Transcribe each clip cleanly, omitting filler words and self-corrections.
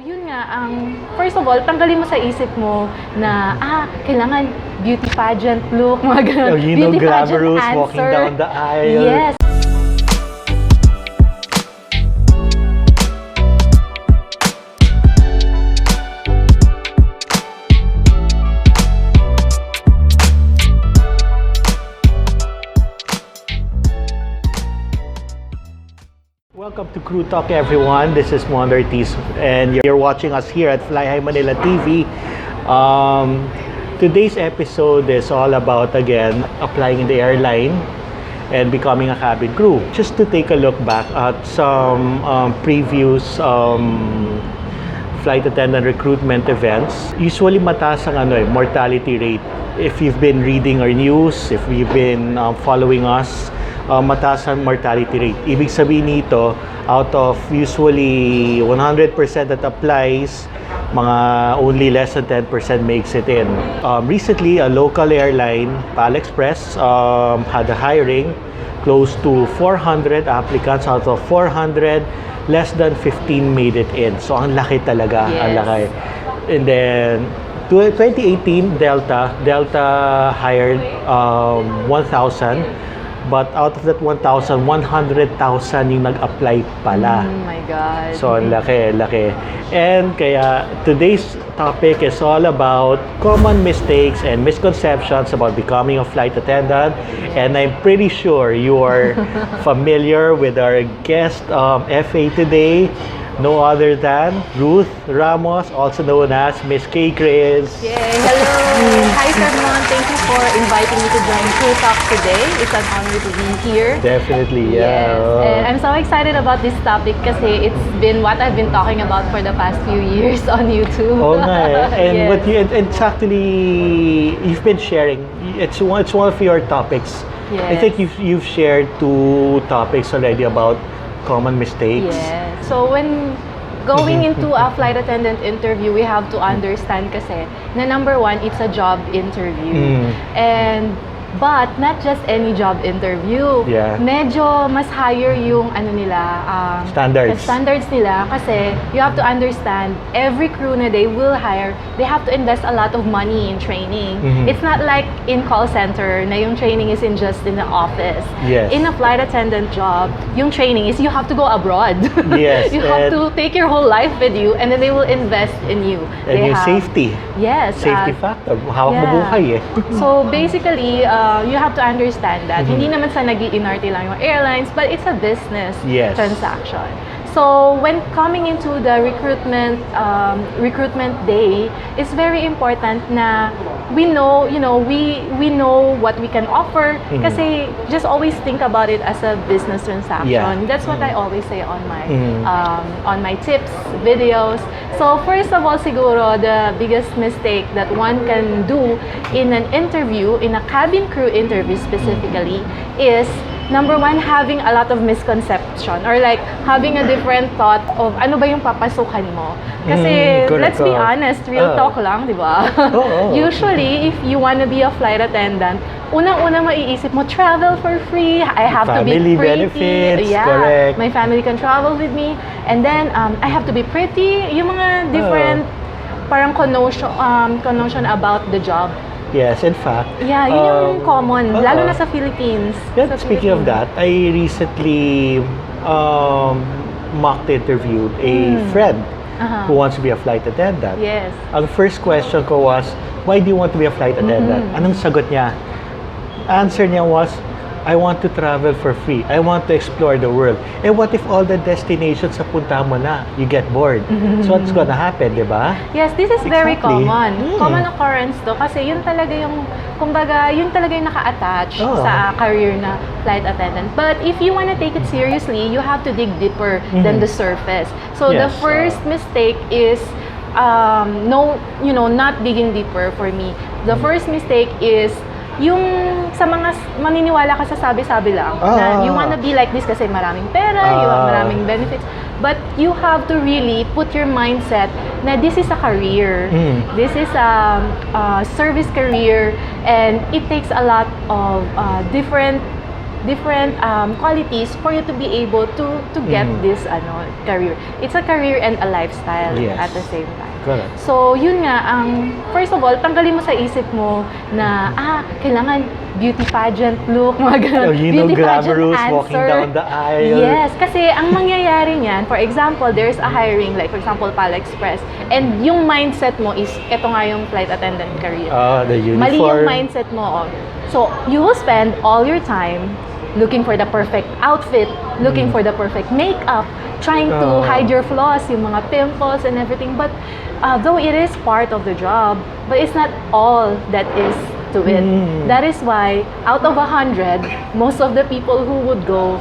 Yun nga, first of all, tanggalin mo sa isip mo na, kailangan beauty pageant look, mga ganun. Beauty pageant glamorous, answer. walking down the aisle. Yes. Welcome to Crew Talk, everyone. This is Mon Ortiz, and you're watching us here at Flyhighmanila TV. Today's episode is all about, again, applying in the airline and becoming a cabin crew. Just to take a look back at some previous flight attendant recruitment events. Usually mataas ang mortality rate. If you've been reading our news, if you've been following us, mataas ang mortality rate. Ibig sabihin nito, out of usually 100% that applies, mga only less than 10% makes it in. Recently, a local airline, PAL Express, had a hiring close to 400 applicants. Out of 400, less than 15 made it in. So, ang laki talaga. Yes. Ang laki. And then, 2018, Delta hired 1,000. But out of that 1,000, 100,000 yung nag-apply pala. Oh my God. So, ang laki. And kaya today's topic is all about common mistakes and misconceptions about becoming a flight attendant. And I'm pretty sure you are familiar with our guest FA today. No other than Ruth Ramos, also known as MissKayKrizz. Yay! Hello! Hi, Sir Mon. Thank you for inviting me to join Crew Talk today. It's an honor to be here. Definitely, yeah. Yes. And I'm so excited about this topic kasi it's been what I've been talking about for the past few years on YouTube. Oh, nga. And Yes. what you, and it's actually, you've been sharing. It's one of your topics. Yes. I think you've shared 2 topics already about common mistakes. Yes. So when going into a flight attendant interview, we have to understand kasi na number 1, it's a job interview. But not just any job interview. Yeah. Medyo mas higher yung standards nila kasi you have to understand every crew na they will hire, they have to invest a lot of money in training. It's not like in call center na yung training is just in the office. Yes. In a flight attendant job, yung training is you have to go abroad. Yes. You have to take your whole life with you and then they will invest in you. And yung safety. Yes. Safety factor. Hawak mo buhay eh. So basically, you have to understand that hindi naman sa nag-i-inarte lang yung airlines, but it's a business transaction. So when coming into the recruitment day, it's very important na we know, we know what we can offer. Kasi just always think about it as a business transaction. Yeah. That's what I always say on my tips, videos. So first of all, siguro the biggest mistake that one can do in an interview, in a cabin crew interview specifically, is number 1, having a lot of misconception or like having a different thought of ano ba yung papasukan mo. Kasi let's be honest, real talk lang, di ba? Usually, if you wanna be a flight attendant, unang-una maiisip mo, travel for free, I have to be Family pretty. benefits, Yeah, correct. my family can travel with me. And then, I have to be pretty. Yung mga different parang connotation about the job. Yes, in fact. Yeah, yun yung common, lalo na sa Philippines. Yeah, speaking of that, I recently mock interviewed a friend who wants to be a flight attendant. Yes. Ang first question ko was, why do you want to be a flight attendant? Anong sagot niya? Answer niya was, I want to travel for free. I want to explore the world. And what if all the destinations sa punta mo na, you get bored? So what's gonna happen, di ba? Yes, this is very Exactly. common. Common occurrence to kasi yun talaga yung, kumbaga, yun talaga yung naka-attach sa career na flight attendant. But if you wanna take it seriously, you have to dig deeper than the surface. So the first mistake is not digging deeper for me. The first mistake is yung sa mga maniniwala ka sa sabi-sabi lang na you wanna be like this kasi maraming pera, you have maraming benefits, but you have to really put your mindset na this is a career, this is a service career, and it takes a lot of different different qualities for you to be able to get this career. It's a career and a lifestyle at the same time. Correct. So, yun nga, first of all, tanggalin mo sa isip mo na, kailangan beauty pageant look, mga ganun. Beauty pageant glamorous, answer. walking down the aisle. Yes, kasi ang mangyayari niyan, for example, there's a hiring, like for example, Pala Express, and yung mindset mo is, eto nga yung flight attendant career. The uniform. Mali yung mindset mo. So, you will spend all your time looking for the perfect outfit, looking for the perfect makeup, trying to hide your flaws, yung mga pimples and everything. But though it is part of the job, but it's not all that is to it. That is why, out of 100, most of the people who would go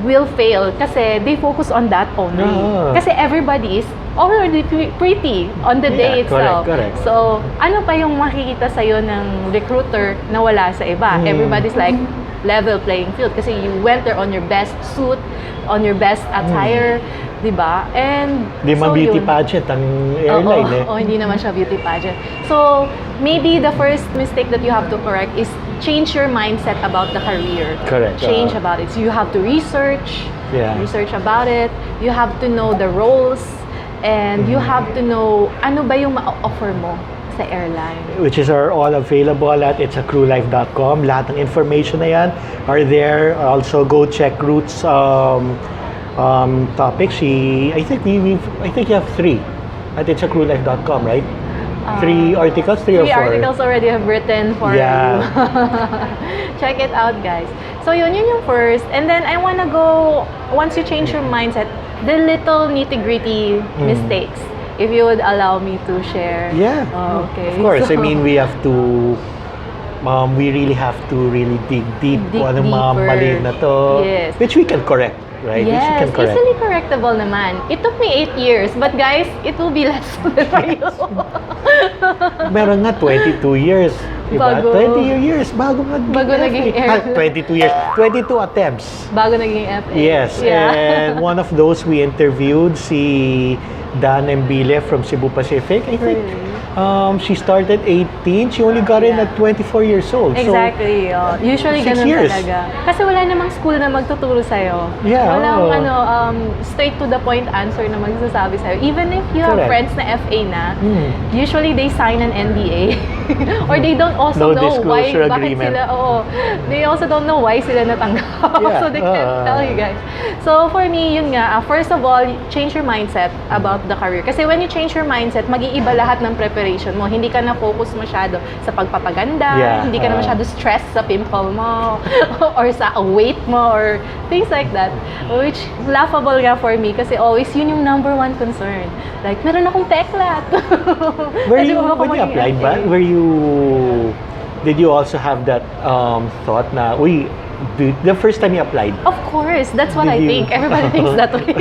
will fail kasi they focus on that only. Kasi everybody is already pretty on the day itself. Correct. So, ano pa yung makikita sa'yo ng recruiter na wala sa iba? Everybody's like, level playing field kasi you went there on your best suit, on your best attire, di ba? And di man beauty pageant ang airline hindi naman siya beauty pageant. So, maybe the first mistake that you have to correct is change your mindset about the career. Correct. Change about it. So, you have to research about it. You have to know the roles and you have to know ano ba yung ma-offer mo sa airline. Which is all available at itsacrewlife.com. Lahat ng information na yan are there. Also, go check Ruth's topics. I think you have 3 at itsacrewlife.com, right? 3 articles, 3 or 4? 3 articles already have written for you. Check it out, guys. So yun yung first. And then I wanna go, once you change your mindset, the little nitty-gritty mistakes. If you would allow me to share. Yeah. Okay. Of course. So, I mean, we really have to really dig deep kung anong mga mali na to. Yes. Which we can correct, right? Yes, which we can correct. Easily correctable naman. It took me 8 years, but guys, it will be less for you. Meron nga 22 years. Diba? Bago. 20 years bago naging air. 22 years. 22 attempts. Bago naging FA. Yes. Yeah. And one of those we interviewed, si Dan Embile from Cebu Pacific. I think she started 18. She only got in at 24 years old. Exactly. So, usually 6 ganun years. talaga. Kasi wala namang school na magtuturo sa'yo. Yeah. Walang straight to the point answer na magsasabi sa'yo. Even if you have friends na FA na, usually they sign an NDA. Or they don't also know why, bakit sila, they also don't know why sila natanggap. So they can't tell you guys. So for me, yun nga, first of all, change your mindset about the career. Kasi when you change your mindset, mag-iiba lahat ng preparation mo. Hindi ka na focus masyado sa pagpapaganda, hindi ka na masyado stress sa pimple mo, or sa weight mo, or things like that. Which, laughable nga for me, kasi always yun yung #1 concern. Like, meron akong teklat. When you applied ba? Did you also have that thought na, the first time you applied? Of course, that's what I think. Everybody thinks that way.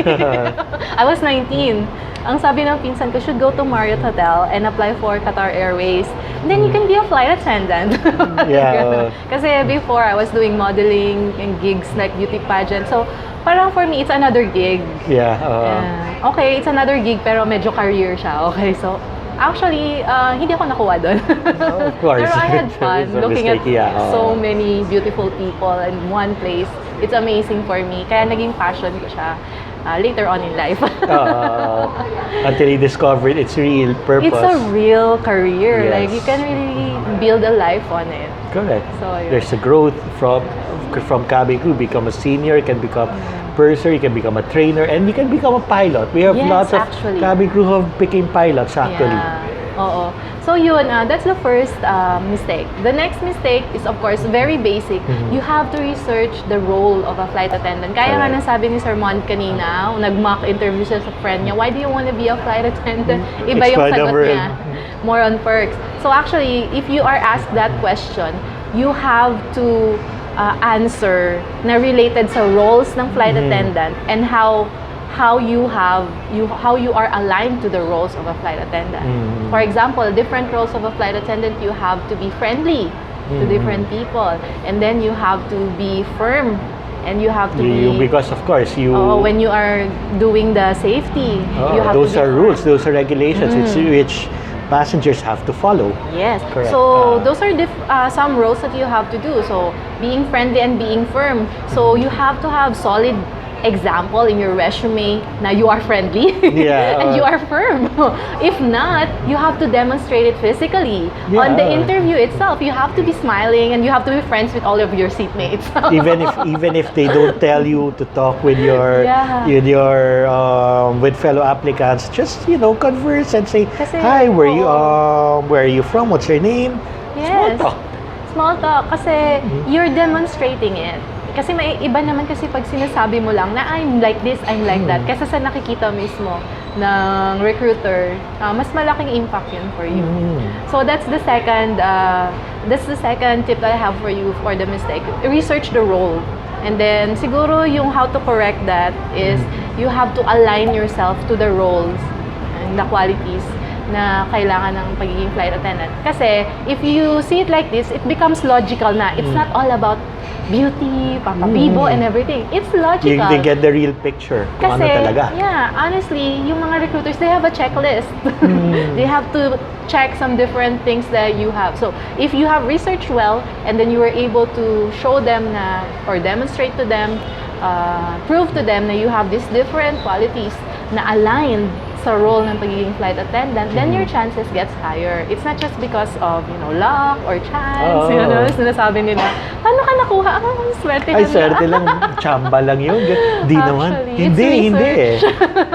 I was 19. Ang sabi ng pinsan ko, should go to Marriott Hotel and apply for Qatar Airways. And then you can be a flight attendant. Kasi before, I was doing modeling and gigs like beauty pageant. So, parang for me, it's another gig. Okay, it's another gig pero medyo career siya. Okay, so actually, hindi ako nakuha doon. Of course. Pero I had fun looking at so many beautiful people in one place. It's amazing for me. Kaya naging passion ko siya later on in life. Until you discovered its real purpose. It's a real career. Like, you can really build a life on it. Correct. So, there's a growth from cabin crew, become a senior, you can become purser, you can become a trainer, and you can become a pilot. We have lots of cabin crew who became pilots actually. So yun, that's the first mistake. The next mistake is of course very basic. You have to research the role of a flight attendant. Kaya nga nasabi ni Sir Mon kanina, nag-mock interview siya sa friend niya, why do you want to be a flight attendant? Iba yung sagot niya. More on perks. So actually, if you are asked that question, you have to answer na related sa roles ng flight attendant and how you are aligned to the roles of a flight attendant. For example, different roles of a flight attendant, you have to be friendly to different people, and then you have to be firm, and you have to be, because of course you when you are doing the safety, you have those to be are rules, those are regulations. It's which passengers have to follow. Yes. Correct. So those are some roles that you have to do. So being friendly and being firm. So you have to have solid example in your resume na you are friendly and you are firm. If not, you have to demonstrate it physically. On the interview itself, you have to be smiling and you have to be friends with all of your seatmates. even if they don't tell you to talk with your with fellow applicants, just converse and say, hi, where are you from? What's your name? Yes. Small talk. Kasi you're demonstrating it. Kasi may iba naman kasi pag sinasabi mo lang na I'm like this, I'm like that. Kasi sa nakikita mismo ng recruiter, mas malaking impact yun for you. So that's the second tip that I have for you for the mistake. Research the role. And then siguro yung how to correct that is you have to align yourself to the roles and the qualities na kailangan ng pagiging flight attendant. Kasi if you see it like this, it becomes logical na. It's not all about beauty, papabibo, and everything. It's logical. They get the real picture kung kasi, ano talaga. Yeah, honestly, yung mga recruiters, they have a checklist. They have to check some different things that you have. So, if you have researched well, and then you were able to show them na, or demonstrate to them, prove to them na you have these different qualities na aligned sa role ng pagiging flight attendant, then your chances gets higher. It's not just because of, luck or chance. Sinasabi nila, paano ka nakuha? Swerte lang. Ay, swerte lang. Chamba lang yun. Di naman. Hindi eh.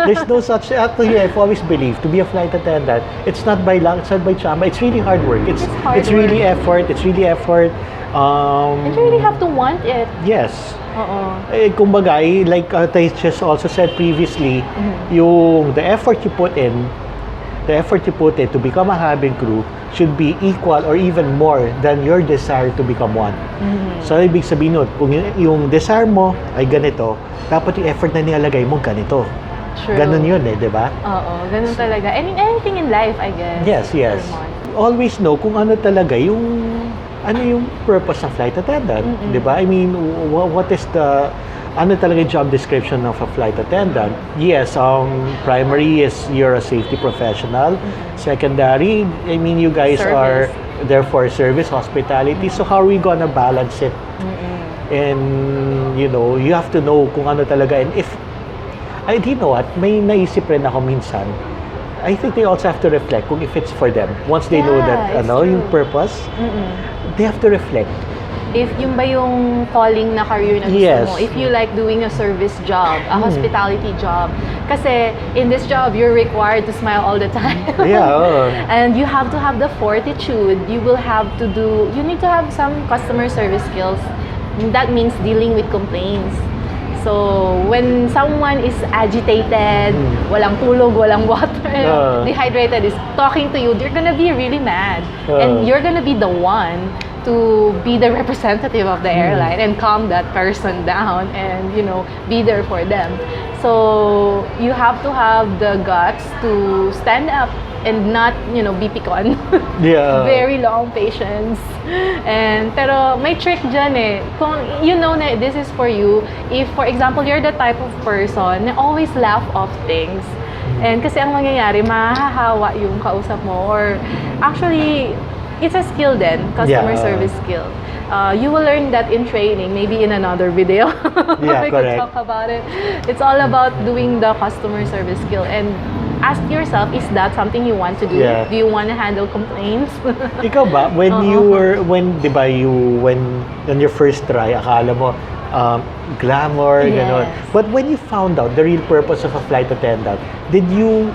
There's no such, actually, I've always believed, to be a flight attendant, it's not by luck, it's not by chamba, it's really hard work. It's really effort. It's really effort. And you really have to want it. Yes. Kumbaga, like I just also said previously, the effort you put in to become a cabin crew should be equal or even more than your desire to become one. So, ibig sabihin nun, kung yung desire mo ay ganito, dapat yung effort na nilalagay mo ganito. True. Ganun yun di ba? Oo, ganun talaga. And in anything in life, I guess. Yes. Always know kung ano talaga yung purpose ng flight attendant, di ba? I mean, what is the talaga yung job description of a flight attendant? Yes, primary is you're a safety professional. Secondary, I mean, you guys are there for service, hospitality. So how are we gonna balance it? And, you have to know kung ano talaga. And if, you know what, may naisip rin ako minsan, I think they also have to reflect kung if it's for them. Once they know that, yung purpose, they have to reflect. If yung ba yung calling na career na gusto mo, if you like doing a service job, a hospitality job, kasi in this job, you're required to smile all the time. And you have to have the fortitude. You need to have some customer service skills. That means dealing with complaints. So, when someone is agitated, walang tulog, walang water, dehydrated, is talking to you, they're gonna be really mad. And you're gonna be the one to be the representative of the airline and calm that person down and, be there for them. So, you have to have the guts to stand up and not, be picon. Very long patience. Pero may trick dyan eh. Kung na this is for you, if for example, you're the type of person na always laugh off things. And kasi ang mangyayari, mahahawa yung kausap mo. Or actually, it's a skill then, customer service skill. You will learn that in training, maybe in another video. We could talk about it. It's all about doing the customer service skill. And ask yourself, is that something you want to do? Do you want to handle complaints? Ikaw ba, when on your first try, akala mo, glamour, gano'n. But when you found out the real purpose of a flight attendant, did you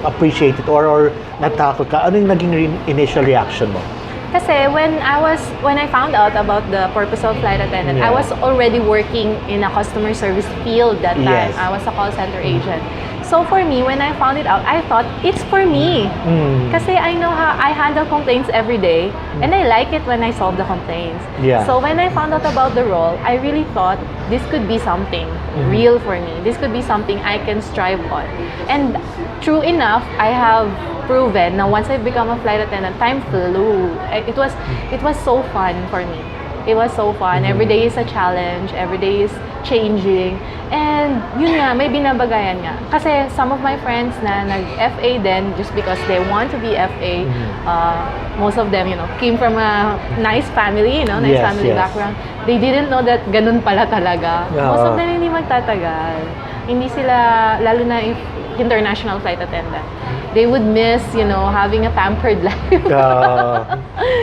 appreciate it or natakot ka? Ano yung naging initial reaction mo? Kasi when I found out about the purpose of flight attendant, I was already working in a customer service field that time. I was a call center agent. So for me, when I found it out, I thought, it's for me. Kasi I know how I handle complaints every day, and I like it when I solve the complaints. So when I found out about the role, I really thought, this could be something real for me. This could be something I can strive on. And true enough, I have proven na once I become a flight attendant, time flew. It was so fun for me. It was so fun. Every day is a challenge. Every day is changing. And yun nga, may binabagayan nga. Kasi some of my friends na nag-FA din just because they want to be FA, most of them, came from a nice family, nice family background. They didn't know that ganun pala talaga. Most of them hindi magtatagal. Hindi sila, lalo na if international flight attendant, they would miss, having a pampered life.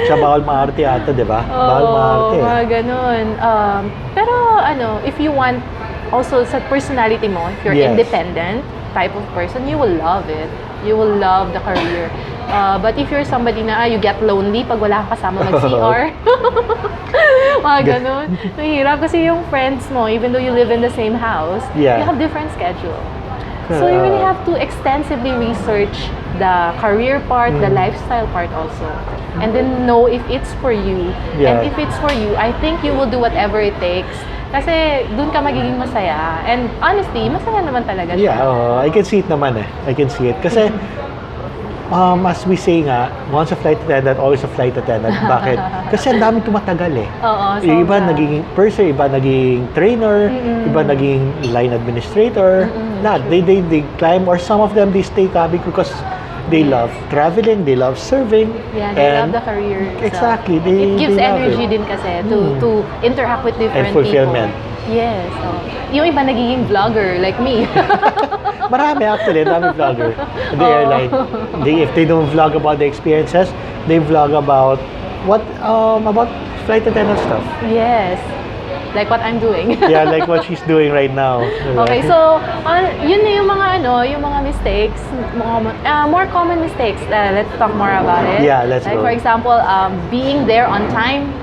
Siya bawal maarte ata, di ba? Bawal maarte. Oo, mga ganun. Pero if you want also sa personality mo, if you're independent type of person, you will love it. You will love the career. But if you're somebody na you get lonely pag wala kang kasama mag-CR, mga ganun. Mahirap kasi yung friends mo, even though you live in the same house, you have different schedule. So you really have to extensively research the career part, the lifestyle part also. And then know if it's for you. And if it's for you, I think you will do whatever it takes. Kasi dun ka magiging masaya. And honestly, masaya naman talaga siya. I can see it naman eh. I can see it. Kasi as we say nga, once a flight attendant, always a flight attendant. Bakit? Kasi ang daming tumatagal eh. Iba naging purser, iba naging trainer, iba naging line administrator. They climb, or some of them, they stay cabin because they love traveling, they love serving. Yeah, they love the career. Exactly. It gives energy din kasi to interact with different and fulfillment. people. Yes. Yung iba nagiging vlogger like me. Marami actually, dami vlogger in the airline. If they don't vlog about the experiences, they vlog about about flight attendant stuff. Yes. Like what I'm doing. Yeah, like what she's doing right now. Okay, so yun na yung mga mistakes, more common mistakes. Let's talk more about it. Yeah, let's go. For example, being there on time.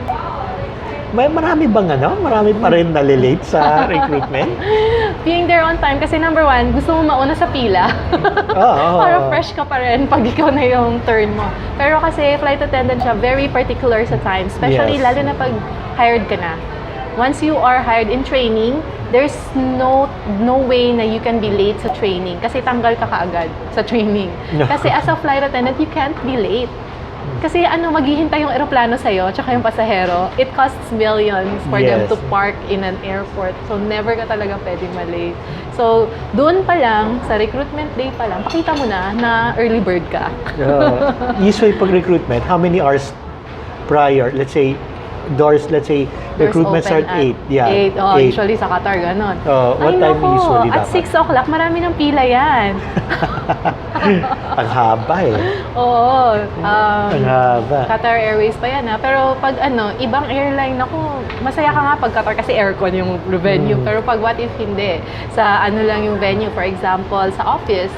Marami bang marami pa rin nalilate sa recruitment? Being there on time kasi number one, gusto mo mauna sa pila. Para fresh ka pa rin pag ikaw na yung turn mo. Pero kasi flight attendant siya, very particular sa time. Especially lalo na pag hired ka na. Once you are hired in training, there's no way na you can be late sa training kasi tanggal ka kaagad sa training. Kasi as a flight attendant, you can't be late. Kasi maghihintay yung eroplano sa'yo tsaka yung pasahero. It costs millions for them to park in an airport. So, never ka talaga pwedeng malate. So, doon pa lang, sa recruitment day pa lang, pakita mo na early bird ka. Usually, pag recruitment, how many hours prior, let's say, recruitment start 8. 8. Usually sa Qatar, ganon. What time usually dapat? At 6 o'clock, marami ng pila yan. Ang haba eh. Ang haba. Qatar Airways pa yan Pero pag ibang airline, masaya ka nga pag Qatar kasi aircon yung venue. Pero pag what if hindi? Sa lang yung venue, for example, sa office,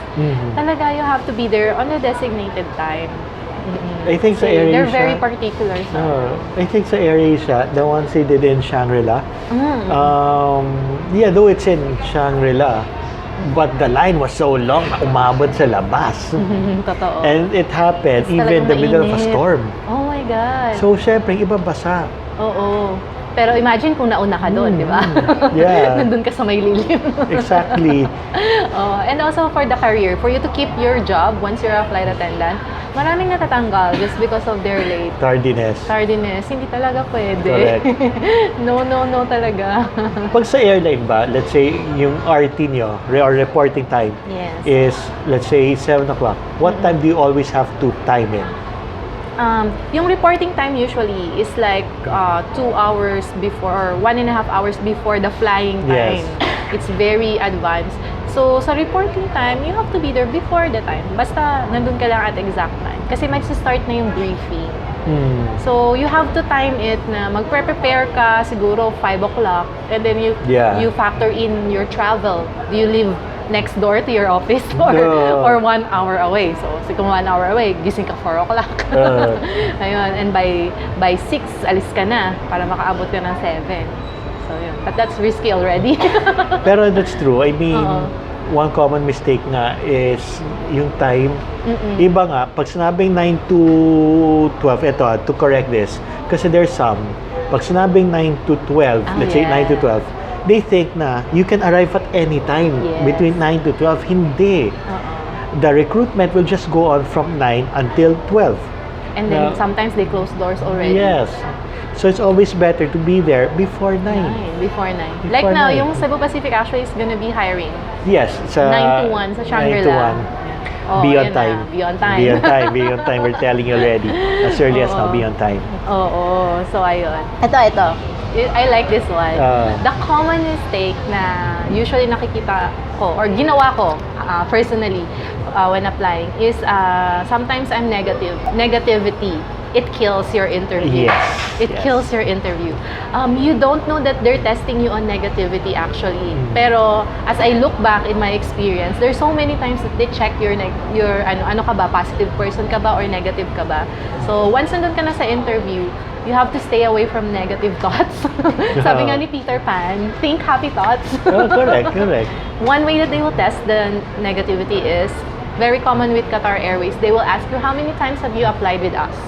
talaga you have to be there on a designated time. I think sa AirAsia, they're very particular. I think sa AirAsia, the ones they did in Shangri-La, though it's in Shangri-La, but the line was so long na umabot sa labas. Totoo. And it happened even in the middle of a storm. Oh my God. So, syempre, iba basa. Oo. Pero imagine kung nauna ka doon, di ba? Yeah. Nandun ka sa may lilim. Exactly. And also for the career, for you to keep your job once you're a flight attendant, maraming natatanggal just because of their late. Tardiness. Hindi talaga pwede. Correct. No talaga. Pag sa airline ba, let's say yung RT nyo, or reporting time, is, let's say, 7 o'clock. What time do you always have to time in? Yung reporting time usually is like 2 hours before or 1.5 hours before the flying time. It's very advanced. So, sa reporting time, you have to be there before the time. Basta, nandun ka lang at exact time. Kasi mag-start na yung briefing. So, you have to time it na mag-prepare ka siguro 5 o'clock and then you factor in your travel. Do you live next door to your office or 1 hour away? So kung 1 hour away, gising ka 4 o'clock. Ayun, and by 6, alis ka na para makaabot ka ng 7. So yun, but that's risky already. Pero that's true. I mean, one common mistake nga is yung time. Iba nga, pag sinabing 9 to 12, to correct this, kasi there's some, pag sinabing 9 to 12, let's say 9 to 12, they think na you can arrive at any time between 9 to 12. Hindi. The recruitment will just go on from 9 until 12. And then sometimes they close doors already. Yes. So it's always better to be there before 9. Before 9. Like now, 9. yung Cebu Pacific actually is gonna be hiring. Yes, sa 9 to 1 sa Shangri-La. 9 to 1. Oh, Be on ayan time. Na. Be on time. Be on time. Be on time. We're telling you already. As early as now, be on time. Oo. So, ayun. Ito. I like this one. The common mistake na usually nakikita ko or ginawa ko personally when applying is sometimes I'm negative. Negativity. It kills your interview. Yes. It kills your interview. You don't know that they're testing you on negativity actually. Pero as I look back in my experience, there's so many times that they check your ano ka ba, positive person ka ba or negative ka ba. So once nandun ka na sa interview, you have to stay away from negative thoughts. Sabi nga ni Peter Pan, think happy thoughts. Correct. One way that they will test the negativity is very common with Qatar Airways. They will ask you, how many times have you applied with us?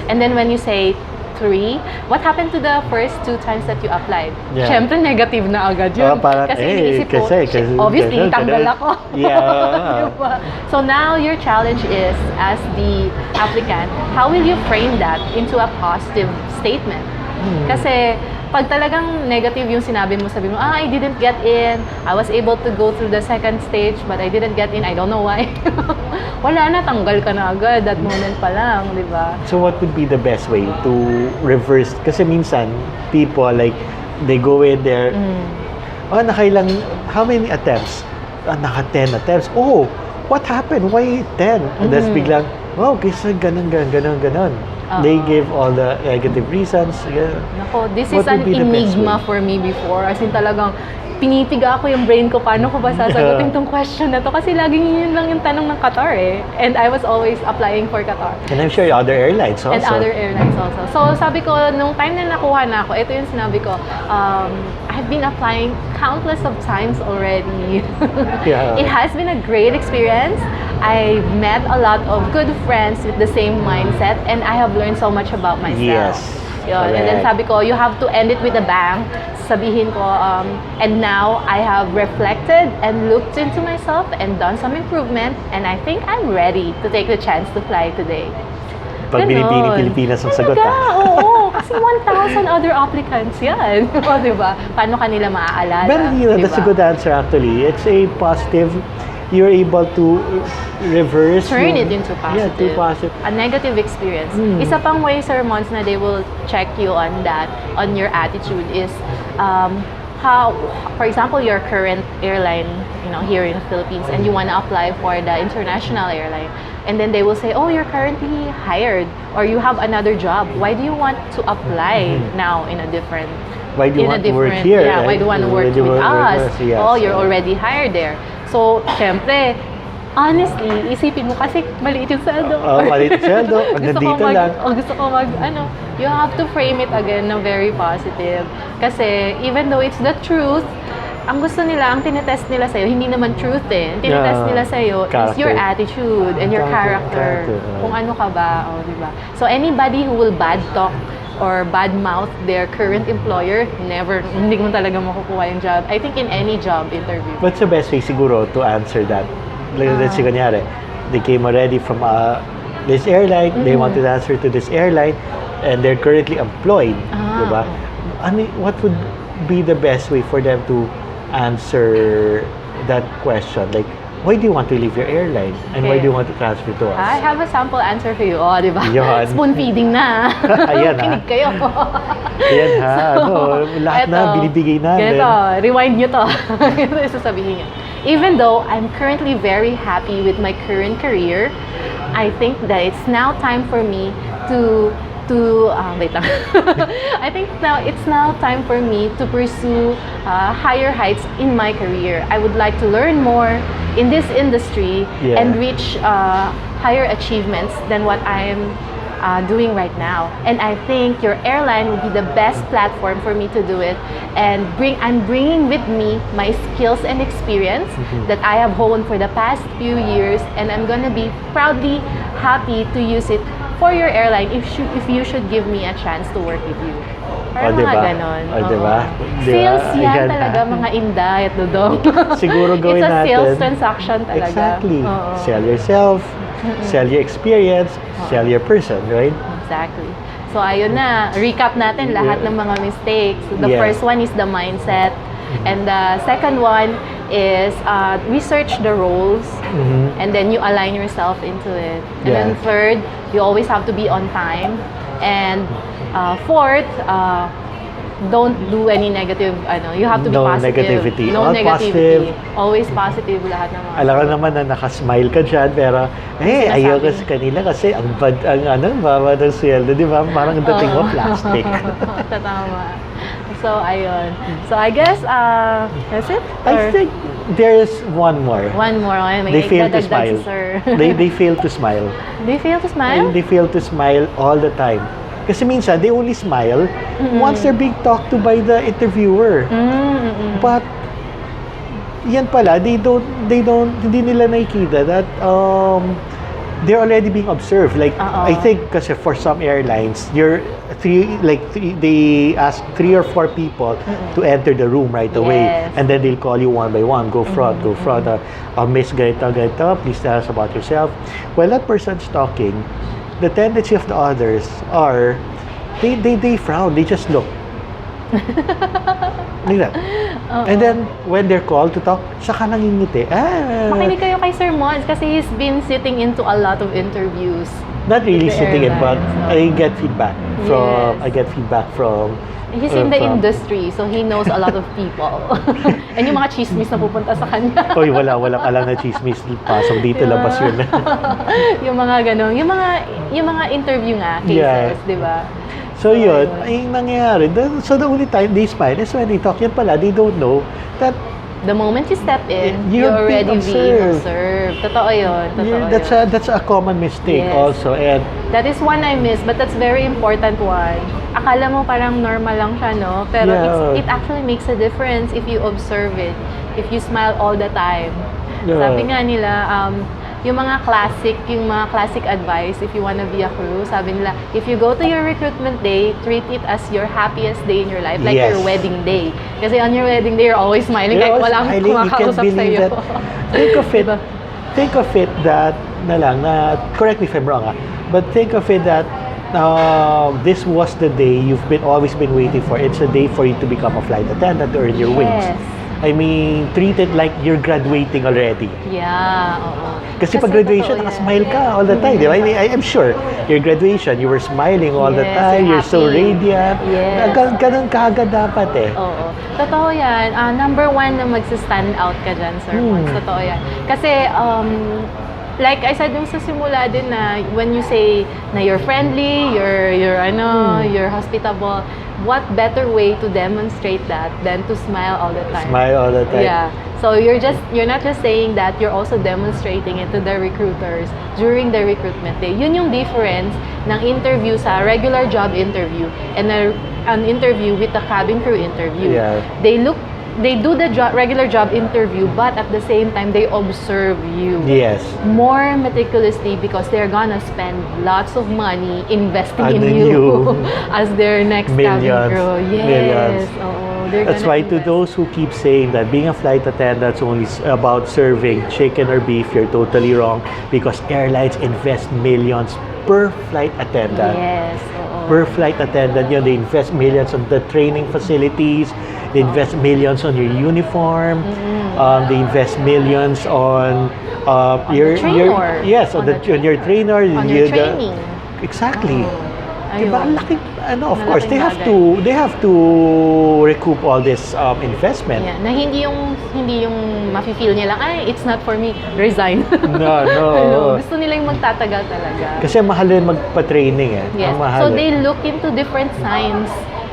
And then when you say 3, what happened to the first 2 times that you applied? Yeah. Siyempre, negative na agad yun. Kasi iniisip ko, obviously, tanggal ako. Yeah. Diba? So now, your challenge is, as the applicant, how will you frame that into a positive statement? Kasi, pag talagang negative yung sinabi mo, sabi mo, I didn't get in, I was able to go through the second stage, but I didn't get in, I don't know why. Wala na, tanggal ka na agad, that moment pa lang, di ba? So what would be the best way to reverse? Kasi minsan, people, like, they go in there, nakailang, how many attempts? Naka 10 attempts. Oh, what happened? Why 10? And that's biglang, kasi ganun. They give all the negative reasons. Yeah. Nako, this is an enigma for me before. As in talagang pinitiga ako yung brain ko, paano ko ba sasagutin tong question na to? Kasi laging yun lang yung tanong ng Qatar eh. And I was always applying for Qatar. And I'm sure other airlines also. And other airlines also. So sabi ko, nung time na nakuha na ako, ito yung sinabi ko, I've been applying countless of times already. Yeah. It has been a great experience. I met a lot of good friends with the same mindset and I have learned so much about myself. Yes. Yun. And then sabi ko, you have to end it with a bang. Sabihin ko, and now I have reflected and looked into myself and done some improvement and I think I'm ready to take the chance to fly today. Pag binibining Pilipinas ang sagot Oo, kasi 1,000 other applicants yan. O, diba? Paano kanila maaalala? But that's a good answer actually. It's a positive, you're able to reverse. Turn it into positive. Yeah, to positive. A negative experience. Isa pang way, Sir Mons, na they will check you on that, on your attitude is, how, for example, your current airline, here in the Philippines, and you want to apply for the international airline, and then they will say, oh, you're currently hired, or you have another job. Why do you want to apply now in a different? Why do you want to work here? Yeah, why do you want to work with us? Yes. Oh, you're already hired there. So, syempre, honestly, isipin mo kasi maliit yung sweldo. Maliit yung sweldo. Hanggang dito lang. Gusto ko you have to frame it again na very positive. Kasi even though it's the truth, ang gusto nila, ang tinetest nila sa'yo, hindi naman truth eh. Ang tinetest nila sa'yo is your attitude and your character. Kung ano ka ba, diba? So anybody who will bad talk or bad mouth their current employer, hindi mo talaga makukuha yung job. I think in any job interview. What's the best way siguro to answer that? Let's say, kunyari, they came already from this airline, they wanted to answer to this airline, and they're currently employed, diba? What would be the best way for them to answer that question? Like, why do you want to leave your airline? And why do you want to transfer to us? I have a sample answer for you. Diba? Yan. Spoon feeding na. Ayan ha. Kinig kayo. Ayan ha. Lahat na, binibigay na. Ganito, rewind nyo to. Ito sasabihin nyo. Even though I'm currently very happy with my current career, I think that it's now time for me to wait lang. I think it's now time for me to pursue higher heights in my career. I would like to learn more in this industry and reach higher achievements than what I'm doing right now. And I think your airline will be the best platform for me to do it. And I'm bringing with me my skills and experience that I have honed for the past few years, and I'm gonna be proudly happy to use it for your airline if you should give me a chance to work with you. Parang mga ganon. Diba? Sales yan talaga, mga inday at dudong. Siguro gawin natin. It's a sales transaction talaga. Exactly. Sell yourself, sell your experience, sell your person, right? Exactly. So ayun na, recap natin lahat ng mga mistakes. The first one is the mindset. And the second one is research the roles, and then you align yourself into it. And then third, you always have to be on time. And fourth, don't do any negative, you have to be positive. Negativity. No negativity. Positive. Always positive lahat ng mga. Alam ko naman na nakasmile ka dyan, pero ayaw ka sa kanila kasi ang baba ng sweldo, di ba? Parang dating mo plastic. Tama. So, ayun. So, I guess, that's it? I think there's one more. One more. They fail to smile. They fail to smile. They fail to smile? They fail to smile all the time. Kasi minsan, they only smile once they're being talked to by the interviewer. But, yan pala, hindi nila nakikita that they're already being observed. Like, I think kasi for some airlines, they ask 3 or 4 people to enter the room right away. And then they'll call you one by one. Go front, go front. Miss Gaita, please tell us about yourself. While that person's talking, the tendency of the others are, they frown, they just look. Like that. And then, when they're called to talk, saka nangingiti. Makinig kayo kay Sir Mons kasi he's been sitting into a lot of interviews. Not really sitting in, but I get feedback from He's in the industry, so he knows a lot of people. And yung mga chismis na pupunta sa kanya. Oy, walang alam na chismis. Pasok dito, labas yun. Yung mga ganun. Yung mga interview nga, cases, di ba? So yun, ay nangyayari. So the only time they smile is when they talk. Yan pala, they don't know that the moment you step in, you're already being observed. Totoo yun. That's a common mistake also. And that is one I miss, but that's very important one. Akala mo parang normal lang siya, no? Pero it actually makes a difference if you observe it. If you smile all the time. Sabi nga nila, yung mga classic advice if you wanna be a crew, sabi nila, if you go to your recruitment day, treat it as your happiest day in your life, like your wedding day. Kasi on your wedding day, you're always smiling, like walang kumakausap sa'yo. Think of it that, correct me if I'm wrong, but think of it that this was the day you've always been waiting for. It's a day for you to become a flight attendant to earn your wings. I mean, treat it like you're graduating already. Yeah, Kasi pag graduation, nakasmile ka all the time, di ba? I'm sure, your graduation, you were smiling all the time, you're so radiant. Ganun kaagad dapat eh. Oo. Totoo yan. Number one na magsa-stand out ka dyan, Sir Mons. Totoo yan. Kasi, like I said sa simula din na when you say na you're friendly, you're hospitable, what better way to demonstrate that than to smile all the time? Smile all the time. Yeah. So you're not just saying that, you're also demonstrating it to the recruiters during the recruitment day. Yun yung difference ng interview sa regular job interview and an interview with a cabin crew interview. Yeah. They do the regular job interview, but at the same time, they observe you more meticulously because they're gonna spend lots of money investing in you as their next cabin crew. Yes. That's why to those who keep saying that being a flight attendant is only about serving chicken or beef, you're totally wrong because airlines invest millions per flight attendant. Yes. Per flight attendant, they invest millions on the training facilities. They invest millions on your uniform. They invest millions on your trainer. On your trainer. On your training. Exactly. Diba? Of course, they have to recoup all this investment. Yeah. Na hindi yung mafe-feel nila, it's not for me, resign. No. Gusto nila yung magtatagal talaga. Kasi mahal din magpa-training eh. Yes. So they look into different signs.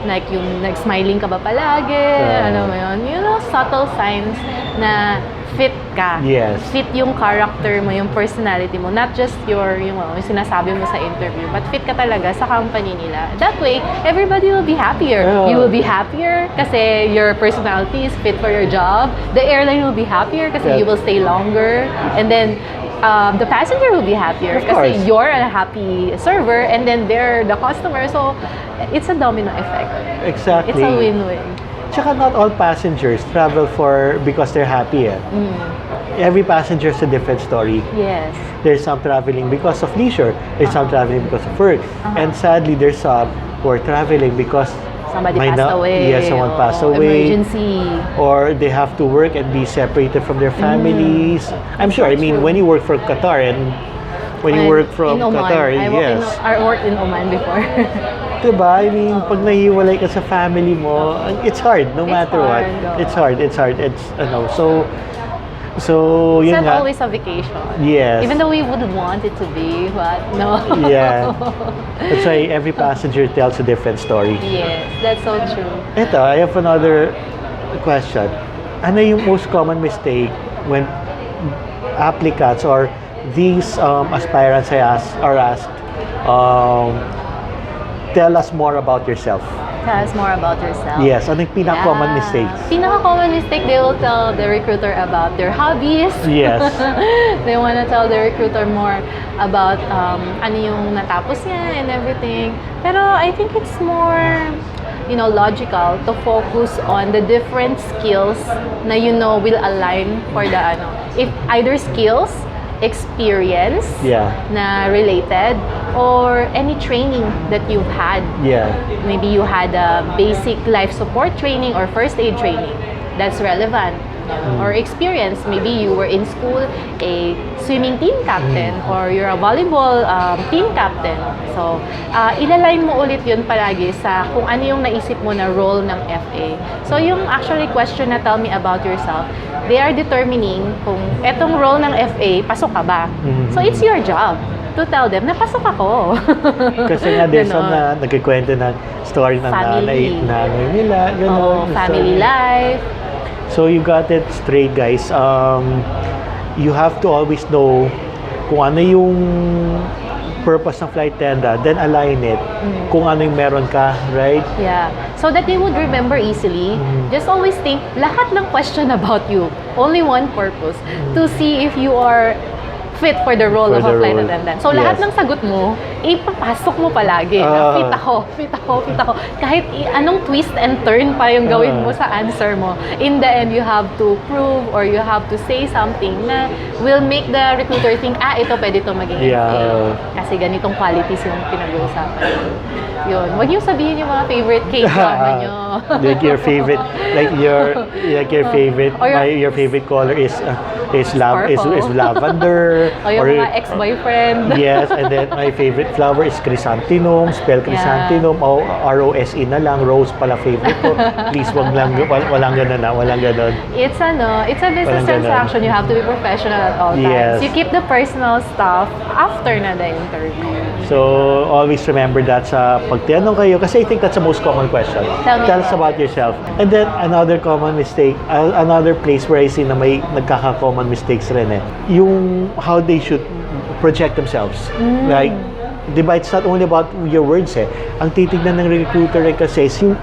Like yung nag-smiling ka ba palagi, subtle signs na fit ka. Yes. Fit yung character mo, yung personality mo, not just yung sinasabi mo sa interview, but fit ka talaga sa company nila. That way, everybody will be happier. You will be happier kasi your personality is fit for your job. The airline will be happier kasi you will stay longer. And then, the passenger will be happier kasi you're a happy server and then they're the customer. So, it's a domino effect. Exactly. It's a win-win. Tsaka not all passengers travel because they're happy. every passenger is a different story. Yes. There's some traveling because of leisure. There's some traveling because of work. And sadly, there's some who are traveling because somebody passed away. Yes, someone passed away. Emergency. Or they have to work and be separated from their families. I'm sure. I mean, when you work for Qatar and when you work from Qatar, yes. I worked in Oman before. Diba? I mean, pag nahiwalay ka sa family mo, it's hard no matter what. It's hard. It's so yun It's not nga. always a vacation. Yes. Even though we would want it to be, but no. Yeah. That's why every passenger tells a different story. Yes, that's so true. Ito, I have another question. Ano yung most common mistake when applicants or these aspirants are asked, tell us more about yourself? Tell us more about yourself. Yes, ano yung pinaka-common mistakes? Pinaka-common mistake, they will tell the recruiter about their hobbies. Yes. They want to tell the recruiter more about ano yung natapos niya and everything. Pero I think it's more, logical to focus on the different skills na will align for the if either skills, experience na related, or any training that you've had. Yeah. Maybe you had a basic life support training or first aid training that's relevant. Or experience, maybe you were in school a swimming team captain or you're a volleyball team captain. So, ilaline mo ulit yun palagi sa kung ano yung naisip mo na role ng FA. So, yung actually question na tell me about yourself, they are determining kung etong role ng FA, pasok ka ba? So, it's your job to tell them na pasok ako. Kasi nga, there's some na nagkikwento ng story ng nanay nila. Family life. So you got it straight, guys. You have to always know kung ano yung purpose ng flight attendant, then align it kung ano yung meron ka, right? Yeah. So that they would remember easily, just always think, lahat ng question about you, only one purpose, to see if you are fit for the role of a flight attendant. So, lahat ng sagot mo, ipapasok mo palagi. Na fit ako. Kahit anong twist and turn pa yung gawin mo sa answer mo, in the end, you have to prove or you have to say something na will make the recruiter think, ito pwede ito maging FA. Kasi ganitong qualities yung pinag-uusapan. Yun. Huwag niyo sabihin yung mga favorite K-drama nyo. Like your favorite, your favorite color is lavender. O yung mga ex-boyfriend. Yes, and then my favorite flower is chrysanthemum, spell chrysanthemum, R-O-S-E na lang, rose pala favorite ko. Please, walang ganon. It's a business transaction. You have to be professional at all times. You keep the personal stuff after na the interview. So, always remember that sa pagtanong kayo, kasi I think that's the most common question. Tell us about yourself. And then, another common mistake, another place where I see na may nagkaka-common mistakes rin yung how they should project themselves. Like, diba, it's not only about your words Ang titignan ng recruiter kasi is yung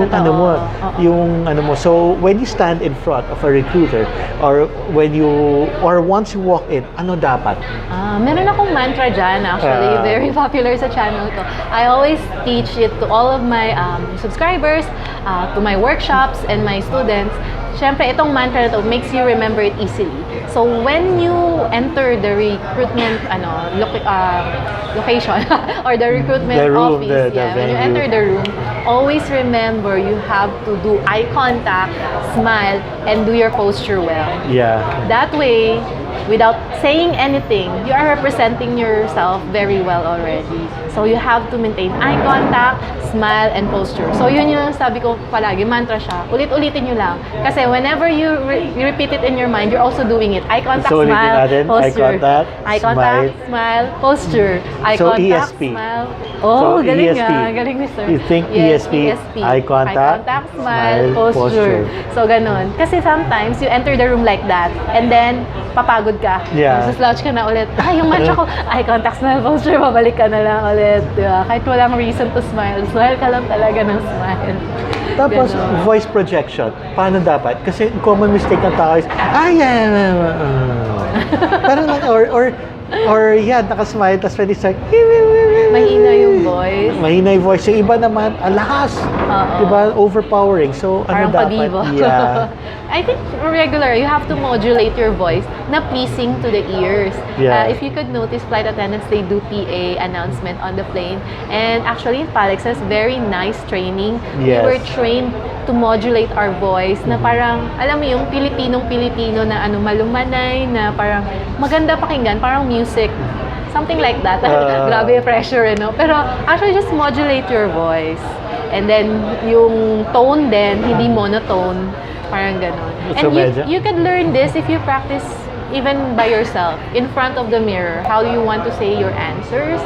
ano mo. So, when you stand in front of a recruiter or once you walk in, ano dapat? Meron akong mantra dyan, actually, very popular sa channel ko. I always teach it to all of my subscribers, to my workshops and my students. Siyempre, itong mantra na to makes you remember it easily. So, when you enter the recruitment location or the recruitment office, when you enter the room, always remember you have to do eye contact, smile, and do your posture well. Yeah. That way, without saying anything, you are representing yourself very well already. So, you have to maintain eye contact, smile, and posture. So, yun yung sabi ko palagi, mantra siya. Ulit-ulitin nyo lang. Kasi whenever you repeat it in your mind, you're also doing it. Eye contact, smile, posture. Eye contact, smile, posture. Eye contact, smile. Oh, galing nga. Galing ni sir. You think ESP, eye contact, smile, posture. So, ganun. Kasi sometimes, you enter the room like that, and then, papagod ka. Slouch ka na ulit. Yung mantra ko, eye contact, smile, posture, babalik ka na lang ulit. Diba? Kahit walang reason to smile ka lang talaga ng smile. Tapos, voice projection. Paano dapat? Kasi common mistake ng tao is, parang lang, or nakasmile, tapos pwede start, Mahina yung voice. Mahina yung voice. Yung iba naman, ang lakas. Diba? Overpowering. So, ano Parang dapat? pabibo. Yeah. I think regular, you have to modulate your voice na pleasing to the ears. Yeah. If you could notice, flight attendants, they do PA announcement on the plane. And actually, Palex has very nice training. Yes. We were trained to modulate our voice na parang, alam mo yung Pilipinong-Pilipino na ano, malumanay, na parang maganda pakinggan, parang music. Something like that. Grabe pressure, no? Pero actually, just modulate your voice. And then, yung tone din, hindi monotone. Parang ganon. And you can learn this if you practice even by yourself, in front of the mirror, how you want to say your answers.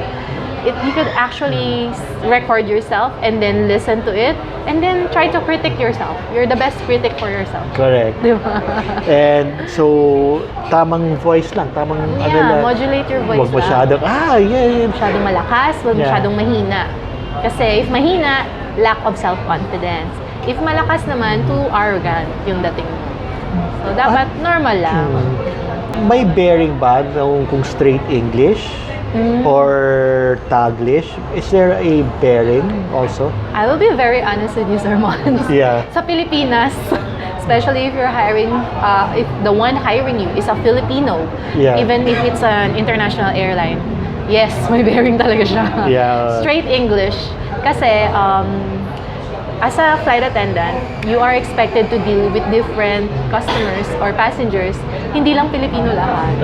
You could actually record yourself and then listen to it and then try to critic yourself. You're the best critic for yourself. Correct. Diba? And so, tamang voice lang, tamang ano lang. Modulate your voice lang. Huwag masyadong, masyadong malakas, huwag masyadong mahina. Kasi if mahina, lack of self-confidence. If malakas naman, too arrogant yung dating mo. So, dapat normal lang. May bearing ba kung straight English? Or Taglish? Is there a bearing also? I will be very honest with you, Sir Mons. Yeah. Sa Pilipinas, especially if you're hiring, if the one hiring you is a Filipino, even if it's an international airline, yes, may bearing talaga siya. Yeah. Straight English. Kasi, as a flight attendant, you are expected to deal with different customers or passengers, hindi lang Pilipino lahat.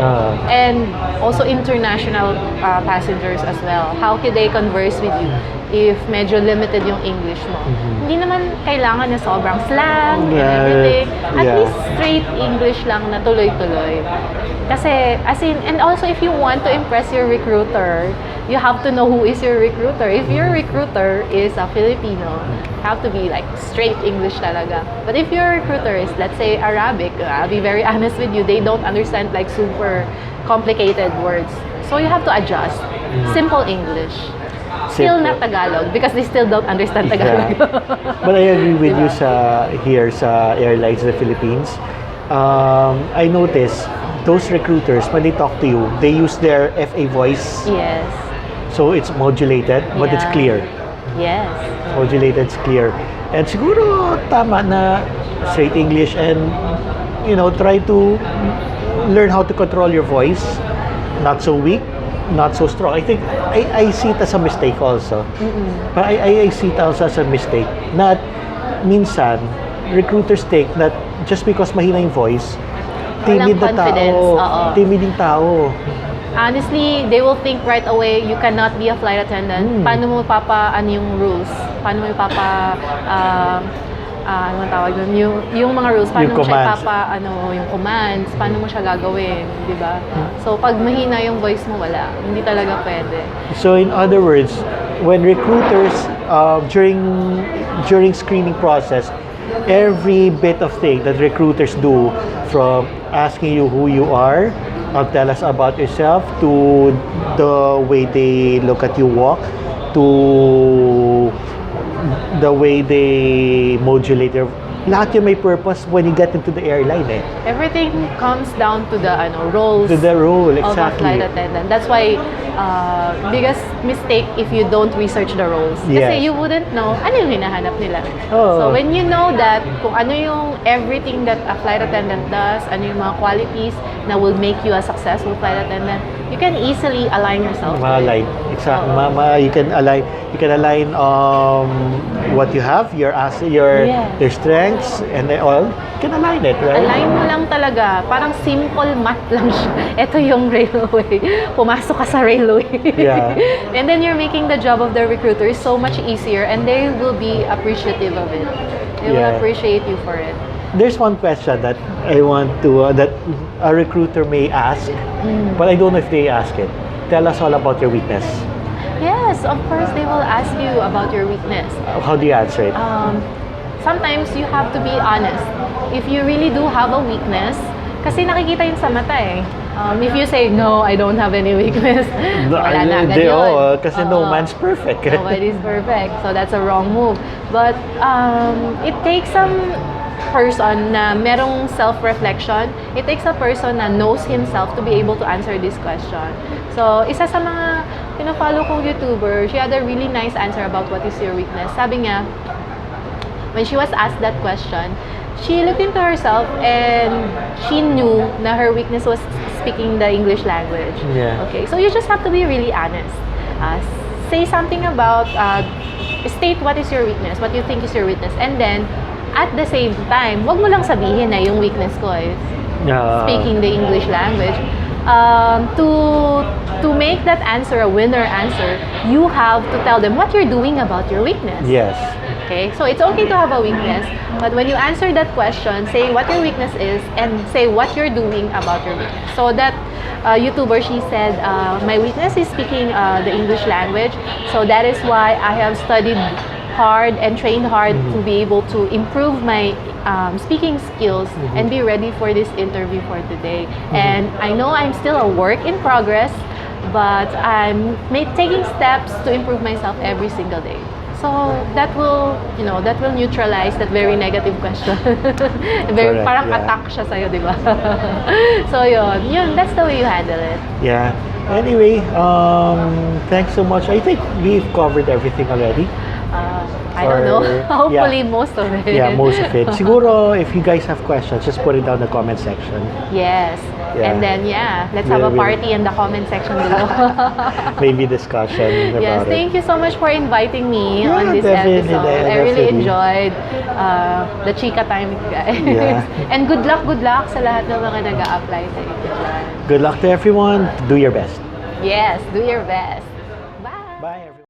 And also international passengers as well. How can they converse with you if medyo limited yung English mo? Hindi naman kailangan na sobrang slang and everything. At least straight English lang na tuloy-tuloy. Kasi, as in, and also if you want to impress your recruiter, you have to know who is your recruiter. If your recruiter is a Filipino, you have to be like straight English talaga. But if your recruiter is, let's say, Arabic, I'll be very honest with you, they don't understand like super complicated words. So you have to adjust. Simple English. Still not Tagalog because they still don't understand Tagalog. But I agree with you here sa Airlines in the Philippines. I notice those recruiters, when they talk to you, they use their FA voice. Yes. So it's modulated, but it's clear. Yes. Modulated, it's clear. And siguro tama na straight English and, you know, try to learn how to control your voice. Not so weak, not so strong. I think I see it as a mistake also. But I see it also as a mistake. Not minsan, recruiters think that just because mahina yung voice, timid na tao. Timid yung tao. Honestly, they will think right away, you cannot be a flight attendant. Paano mo yung rules? Paano mo ano tawag doon? Yung mga rules, paano mo siya yung commands, paano mo siya gagawin, di ba? So, pag mahina yung voice mo, wala. Hindi talaga pwede. So, in other words, when recruiters, during screening process, every bit of thing that recruiters do, from asking you who you are, tell us about yourself, to the way they look at you walk, to the way they modulate your... Lahat yung may purpose when you get into the airline Everything comes down to the roles to the role, exactly. Of a flight attendant. That's why biggest mistake if you don't research the roles. Kasi you wouldn't know ano yung hinahanap nila. So when you know that, kung ano yung everything that a flight attendant does, ano yung mga qualities na will make you a successful flight attendant, you can easily align yourself to it. Exactly. You can align what you have, your strengths, and all. You can align it, right? Align mo lang talaga. Parang simple math lang siya. Ito yung railway. Pumasok ka sa railway. And then you're making the job of the recruiter so much easier, and they will be appreciative of it. They will appreciate you for it. There's one question that I want to, that a recruiter may ask, but I don't know if they ask it. Tell us all about your weakness. Yes, of course they will ask you about your weakness. How do you answer it? Sometimes you have to be honest. If you really do have a weakness, kasi nakikita yun sa mata if you say, no, I don't have any weakness, wala na agad yun. Kasi no man's perfect. Nobody's perfect. So that's a wrong move. But it takes some person na merong self-reflection. It takes a person na knows himself to be able to answer this question. So, isa sa mga pina-follow kong YouTuber, she had a really nice answer about what is your weakness. Sabi niya, when she was asked that question, she looked into herself and she knew na her weakness was speaking the English language. Yeah. Okay, so you just have to be really honest. Say something about, state what is your weakness, what you think is your weakness, and then at the same time, wag mo lang sabihin na yung weakness ko is speaking the English language. To make that answer a winner answer, you have to tell them what you're doing about your weakness. Yes. Okay, so it's okay to have a weakness, but when you answer that question, say what your weakness is and say what you're doing about your weakness. So that YouTuber, she said, my weakness is speaking the English language, so that is why I have studied hard and trained hard to be able to improve my speaking skills and be ready for this interview for today. And I know I'm still a work in progress, but I'm taking steps to improve myself every single day. So that will, that will neutralize that very negative question. Very Correct, parang yeah. attack siya sa'yo, di ba? So yun, that's the way you handle it. Yeah. Anyway, thanks so much. I think we've covered everything already. I don't know. Hopefully, yeah. most of it. Yeah, most of it. Siguro, if you guys have questions, just put it down in the comment section. Yes. Yeah. And then, let's have a party in the comment section below. Maybe discussion about yes, thank you so much for inviting me on this definitely, episode. I really definitely. enjoyed the chika time with you guys. Yeah. And good luck sa lahat ng mga nag-a-apply sa inyo. Good luck to everyone. Do your best. Yes, do your best. Bye! Bye, everyone.